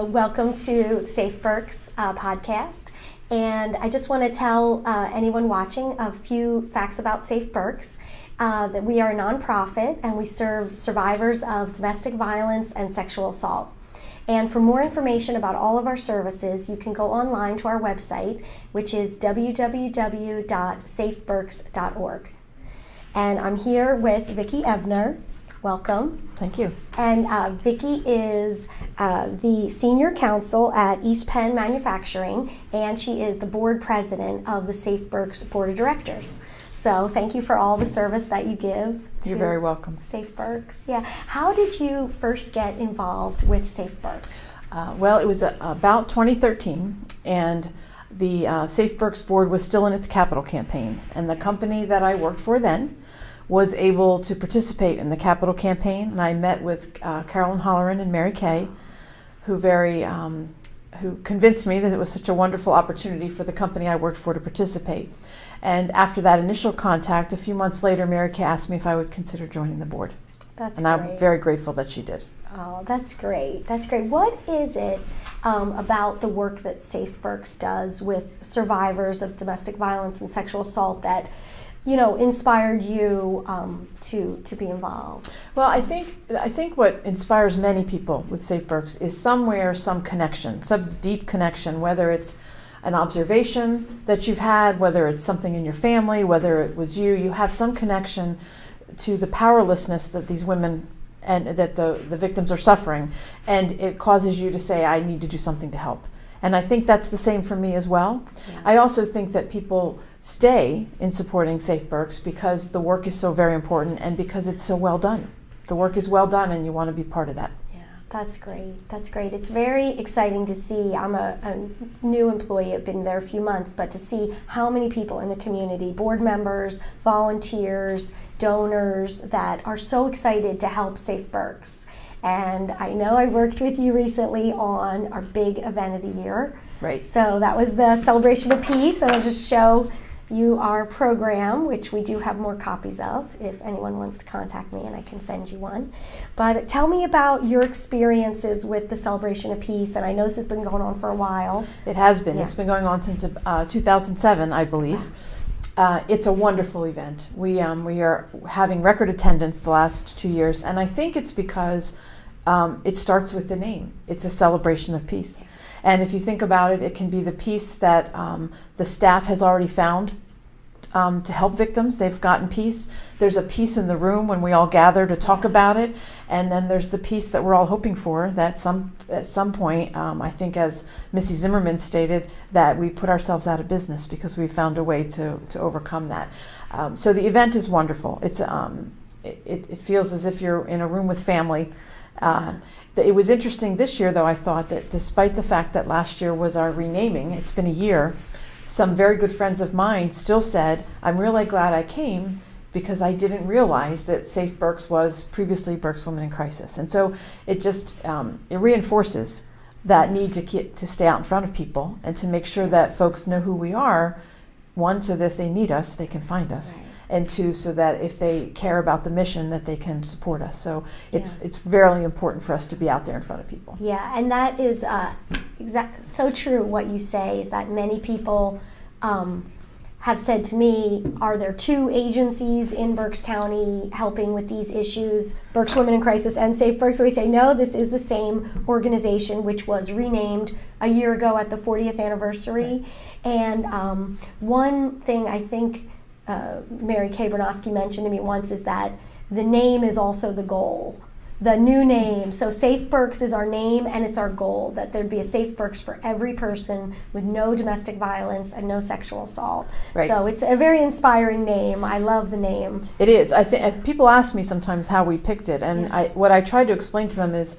Welcome to Safe Berks podcast. And I just want to tell anyone watching a few facts about Safe Berks. That we are a nonprofit and we serve survivors of domestic violence and sexual assault. And for more information about all of our services, you can go online to our website, which is www.safeberks.org. And I'm here with Vicki Ebner. Welcome. Thank you. And Vicki is the senior counsel at East Penn Manufacturing, and she is the board president of the Safe Berks Board of Directors. So thank you for all the service that you give to You're very welcome. Safe Berks. Yeah. How did you first get involved with Safe Berks? Well, it was about 2013, and the Safe Berks board was still in its capital campaign, and the company that I worked for then was able to participate in the capital campaign, and I met with Carolyn Holleran and Mary Kay, who convinced me that it was such a wonderful opportunity for the company I worked for to participate. And after that initial contact, a few months later, Mary Kay asked me if I would consider joining the board. That's great. I'm very grateful that she did. Oh, that's great. That's great. What is it about the work that Safe Berks does with survivors of domestic violence and sexual assault that, inspired you to be involved? Well, I think what inspires many people with Safe Berks is some connection, some deep connection, whether it's an observation that you've had, whether it's something in your family, whether it was you have some connection to the powerlessness that these women and that the victims are suffering, and it causes you to say, I need to do something to help. And I think that's the same for me as well. Yeah. I also think that people stay in supporting Safe Berks because the work is so very important and because it's so well done. The work is well done and you want to be part of that. That's great. That's great. It's very exciting to see. I'm a new employee. I've been there a few months, but to see how many people in the community, board members, volunteers, donors, that are so excited to help Safe Berks. And I know I worked with you recently on our big event of the year. Right. So that was the Celebration of Peace, and I'll just show you our program, which we do have more copies of if anyone wants to contact me, and I can send you one. But tell me about your experiences with the Celebration of Peace, and I know this has been going on for a while. It has been. Yeah. It's been going on since 2007, I believe. It's a wonderful event. We are having record attendance the last 2 years, and I think it's because it starts with the name. It's a celebration of peace. Yes. And if you think about it, it can be the peace that the staff has already found to help victims. They've gotten peace. There's a peace in the room when we all gather to talk about it. And then there's the peace that we're all hoping for, that at some point, I think as Missy Zimmerman stated, that we put ourselves out of business because we found a way to overcome that. So the event is wonderful. It's it feels as if you're in a room with family. It was interesting this year, though, I thought that despite the fact that last year was our renaming, it's been a year, some very good friends of mine still said, I'm really glad I came because I didn't realize that Safe Berks was previously Berks Women in Crisis. And so it just, it reinforces that need to stay out in front of people and to make sure that folks know who we are. One, so that if they need us, they can find us. Right. And two, so that if they care about the mission, that they can support us. So it's very important for us to be out there in front of people. Yeah, and that is so true. What you say is that many people have said to me, are there two agencies in Berks County helping with these issues, Berks Women in Crisis and Safe Berks? So we say, no, this is the same organization, which was renamed a year ago at the 40th anniversary. Right. And one thing I think Mary Kay Bernoski mentioned to me once is that the name is also the goal, the new name. So Safe Berks is our name and it's our goal, that there'd be a Safe Berks for every person with no domestic violence and no sexual assault. Right. So it's a very inspiring name. I love the name. It is. I think people ask me sometimes how we picked it, and what I try to explain to them is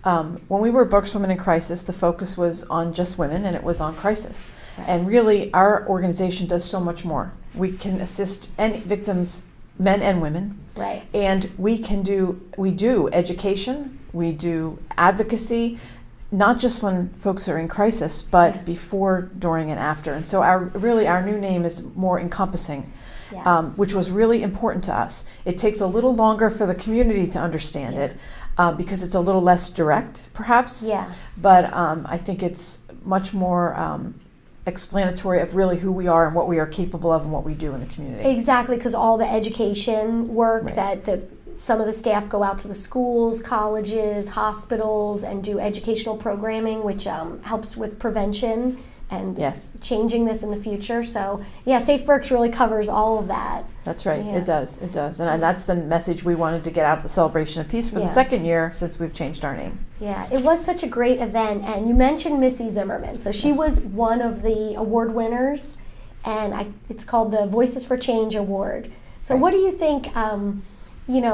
when we were Berks Women in Crisis, the focus was on just women and it was on crisis. Right. And really our organization does so much more. We can assist any victims, men and women. Right. And we do education, we do advocacy, not just when folks are in crisis, but before, during, and after. And so our new name is more encompassing, which was really important to us. It takes a little longer for the community to understand it. because it's a little less direct, perhaps. Yeah. But I think it's much more explanatory of really who we are and what we are capable of and what we do in the community. Exactly, because all the education work Right. that some of the staff go out to the schools, colleges, hospitals, and do educational programming, which helps with prevention and Yes. changing this in the future. So, yeah, Safe Berks really covers all of that. That's right. Yeah. It does. And that's the message we wanted to get out of the Celebration of Peace for Yeah. the second year since we've changed our name. Yeah, it was such a great event. And you mentioned Missy Zimmerman. So she Yes. was one of the award winners, and it's called the Voices for Change Award. So Right. what do you think,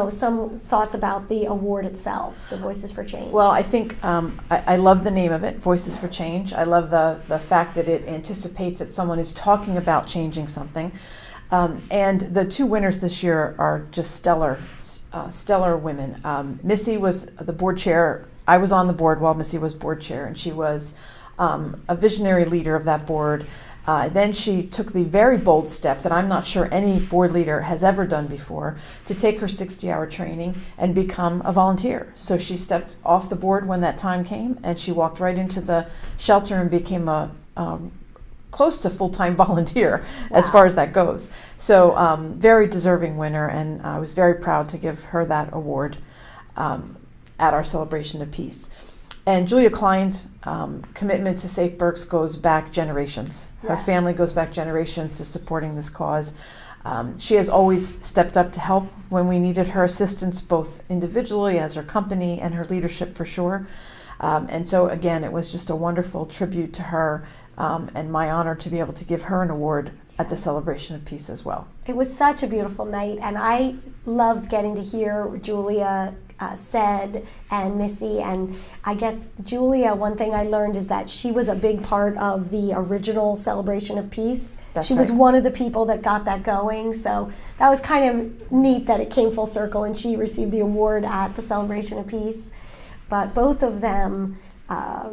some thoughts about the award itself, the Voices for Change? Well, I think I love the name of it, Voices for Change. I love the fact that it anticipates that someone is talking about changing something. And the two winners this year are just stellar women. Missy was the board chair. I was on the board while Missy was board chair, and she was a visionary leader of that board. Then she took the very bold step that I'm not sure any board leader has ever done before, to take her 60-hour training and become a volunteer. So she stepped off the board when that time came, and she walked right into the shelter and became a close to full-time volunteer. Wow. As far as that goes. So very deserving winner, and I was very proud to give her that award at our Celebration of Peace. And Julia Klein's commitment to Safe Berks goes back generations. Her Yes. family goes back generations to supporting this cause. She has always stepped up to help when we needed her assistance, both individually as her company and her leadership for sure. And so again, it was just a wonderful tribute to her, and my honor to be able to give her an award at the Celebration of Peace as well. It was such a beautiful night, and I loved getting to hear what Julia said, and Missy. And I guess Julia, one thing I learned is that she was a big part of the original Celebration of Peace. That's She was right. one of the people that got that going, so that was kind of neat that it came full circle and she received the award at the Celebration of Peace. But both of them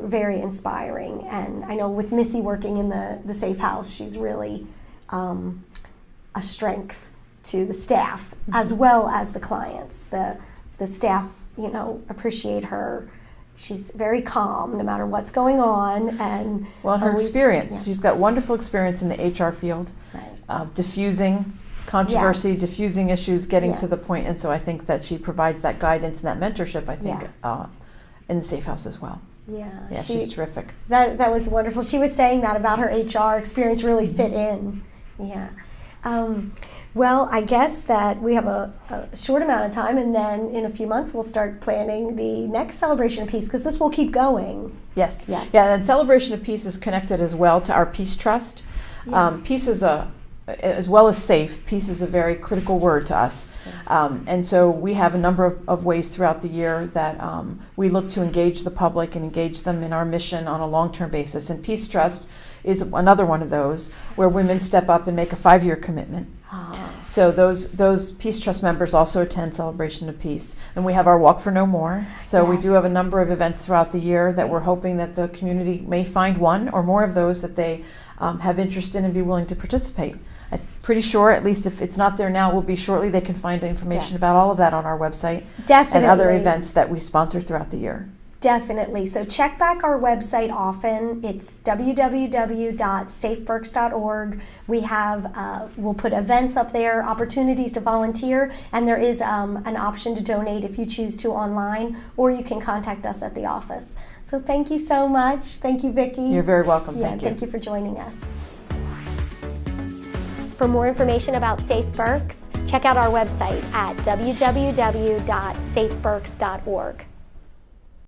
very inspiring, and I know with Missy working in the Safe House, she's really a strength to the staff as well as the clients. The staff, appreciate her. She's very calm no matter what's going on, and Well, and her always- experience. yeah. She's got wonderful experience in the HR field, Right. diffusing controversy, Yes. diffusing issues, getting Yeah. to the point. And so I think that she provides that guidance and that mentorship, I think, in the Safe House as well. Yeah, Yeah, she's terrific. That was wonderful. She was saying that about her HR experience really fit in. Yeah. Well, I guess that we have a short amount of time, and then in a few months we'll start planning the next Celebration of Peace, because this will keep going. Yes. Yes. Yeah, and Celebration of Peace is connected as well to our Peace Trust. Yeah. Peace is as well as safe, peace is a very critical word to us. And so we have a number of ways throughout the year that we look to engage the public and engage them in our mission on a long-term basis. And Peace Trust is another one of those where women step up and make a 5-year commitment. So those Peace Trust members also attend Celebration of Peace. And we have our Walk for No More. So we do Yes. have a number of events throughout the year that we're hoping that the community may find one or more of those that they have interest in and be willing to participate. I'm pretty sure, at least if it's not there now, it will be shortly. They can find information Yeah. about all of that on our website. Definitely. And other events that we sponsor throughout the year. Definitely. So check back our website often. It's www.safeberks.org. We have, we'll put events up there, opportunities to volunteer, and there is an option to donate if you choose to online, or you can contact us at the office. So thank you so much. Thank you, Vicki. You're very welcome. Yeah, Thank you. thank you for joining us. For more information about Safe Berks, check out our website at www.safeberks.org.